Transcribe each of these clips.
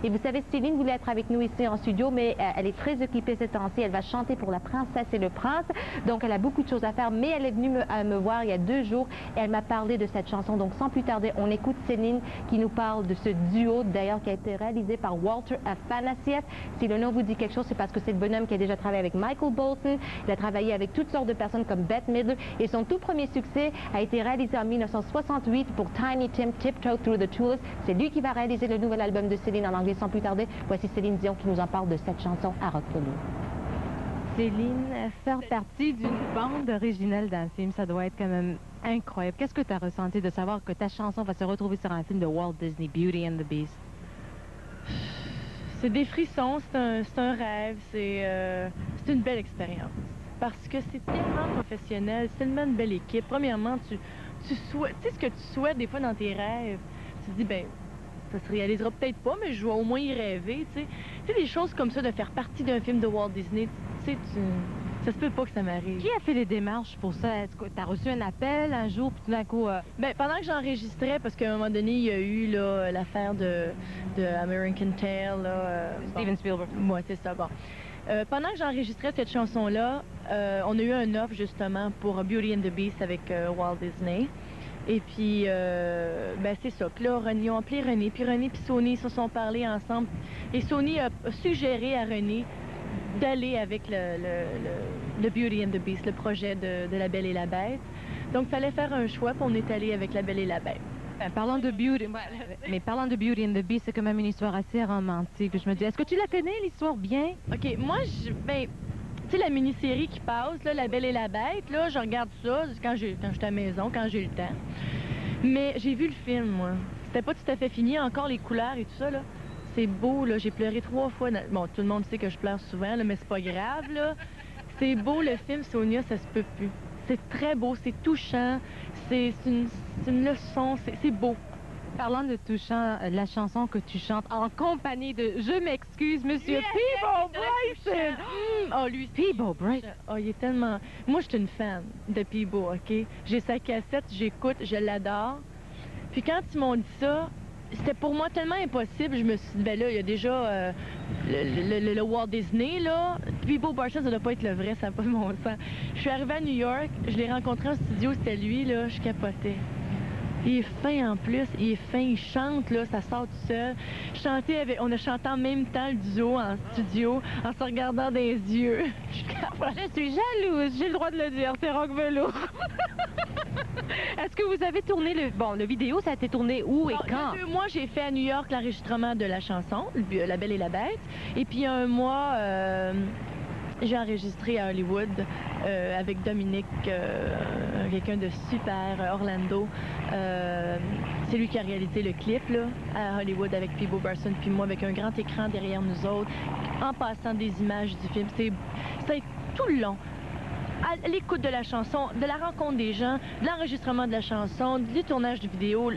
Et vous savez, Céline voulait être avec nous ici en studio, mais elle est très occupée ces temps-ci. Elle va chanter pour la princesse et le prince. Donc, elle a beaucoup de choses à faire, mais elle est venue me voir il y a 2 jours et elle m'a parlé de cette chanson. Donc, sans plus tarder, on écoute Céline qui nous parle de ce duo, d'ailleurs, qui a été réalisé par Walter Afanasieff. Si le nom vous dit quelque chose, c'est parce que c'est le bonhomme qui a déjà travaillé avec Michael Bolton. Il a travaillé avec toutes sortes de personnes comme Bette Midler. Et son tout premier succès a été réalisé en 1968 pour Tiny Tim, Tiptoe Through the Tulips. C'est lui qui va réaliser le nouvel album de Céline en anglais. Sans plus tarder, voici Céline Dion qui nous en parle de cette chanson à rock velours. Céline, faire partie d'une bande originale d'un film, ça doit être quand même incroyable. Qu'est-ce que tu as ressenti de savoir que ta chanson va se retrouver sur un film de Walt Disney, Beauty and the Beast? C'est des frissons, c'est un rêve, c'est une belle expérience. Parce que c'est tellement professionnel, c'est tellement une belle équipe. Premièrement, tu sais ce que tu souhaites des fois dans tes rêves. Tu te dis, ben, ça se réalisera peut-être pas, mais je vais au moins y rêver, tu sais. Tu sais, des choses comme ça, de faire partie d'un film de Walt Disney, tu sais, ça se peut pas que ça m'arrive. Qui a fait les démarches pour ça? Est-ce que tu as reçu un appel un jour, puis tout d'un coup... Ben, pendant que j'enregistrais, parce qu'à un moment donné, il y a eu l'affaire de American Tail, Steven Spielberg. Moi, c'est ça, bon. Pendant que j'enregistrais cette chanson-là, on a eu un offre, justement, pour Beauty and the Beast avec Walt Disney. Et puis, ben c'est ça. Puis là, ils ont appelé René. Puis René et Sony se sont parlé ensemble. Et Sony a suggéré à René d'aller avec le Beauty and the Beast, le projet de La Belle et la Bête. Donc, il fallait faire un choix, puis on est allé avec La Belle et la Bête. Ben, parlant de Beauty and the Beast, c'est quand même une histoire assez romantique. Je me dis, est-ce que tu la connais, l'histoire, bien? OK, moi, ben, tu sais, la mini-série qui passe, là, La Belle et la Bête, là, je regarde ça quand j'étais à la maison, quand j'ai le temps. Mais j'ai vu le film, moi. C'était pas tout à fait fini, encore les couleurs et tout ça, là. C'est beau, là. J'ai pleuré 3 fois. Bon, tout le monde sait que je pleure souvent, là, mais c'est pas grave, là. C'est beau, le film, Sonia, ça se peut plus. C'est très beau, c'est touchant, c'est une leçon, c'est beau. Parlant de touchant, la chanson que tu chantes en compagnie de, je m'excuse, Monsieur Peabo Bryson. Oh, lui, Peabo Bryson. Oh, il est tellement... Moi, je suis une fan de Peabo, OK? J'ai sa cassette, j'écoute, je l'adore. Puis quand ils m'ont dit ça, c'était pour moi tellement impossible. Je me suis dit, ben là, il y a déjà le Walt Disney, là. Peabo Bryson, ça doit pas être le vrai, ça n'a pas de bon sens. Je suis arrivée à New York, je l'ai rencontré en studio, c'était lui, là, je capotais. Il est fin en plus, il est fin, il chante, là, ça sort tout seul. On a chanté en même temps le duo en studio, en se regardant dans les yeux. Je suis jalouse, j'ai le droit de le dire, c'est rock velours. Est-ce que vous avez tourné le vidéo, ça a été tourné où et quand? Il y a 2 mois, j'ai fait à New York l'enregistrement de la chanson, La Belle et la Bête. Et puis il y a 1 mois, j'ai enregistré à Hollywood avec Dominique, quelqu'un de super, Orlando. C'est lui qui a réalisé le clip là, à Hollywood avec Peabo Bryson, puis moi avec un grand écran derrière nous autres, en passant des images du film. Ça a été tout le long. À l'écoute de la chanson, de la rencontre des gens, de l'enregistrement de la chanson, du tournage de vidéo.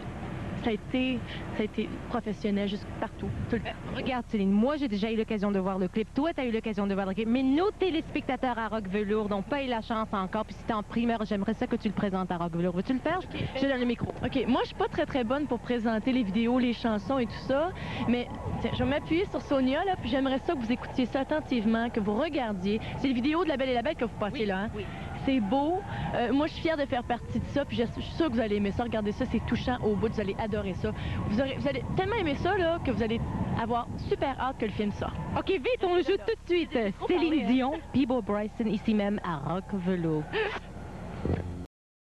Ça a été professionnel juste partout, tout le temps. Regarde, Céline, moi, j'ai déjà eu l'occasion de voir le clip. Toi, tu as eu l'occasion de voir le clip. Mais nos téléspectateurs à Rock Velours n'ont pas eu la chance encore. Puis si t'es en primeur, j'aimerais ça que tu le présentes à Rock Velours. Veux-tu le faire? Okay. Je te donne le micro. OK. Moi, je suis pas très bonne pour présenter les vidéos, les chansons et tout ça. Mais tiens, je vais m'appuyer sur Sonia, là, puis j'aimerais ça que vous écoutiez ça attentivement, que vous regardiez. C'est les vidéos de La Belle et la Bête que vous passez là, hein? Oui. C'est beau. Moi, je suis fière de faire partie de ça, puis je suis sûre que vous allez aimer ça. Regardez ça, c'est touchant au bout, vous allez adorer ça. Vous allez tellement aimer ça, là, que vous allez avoir super hâte que le film sorte. OK, vite, on le joue tout de suite. Céline Dion, Peabo Bryson, ici même à Rock Velours.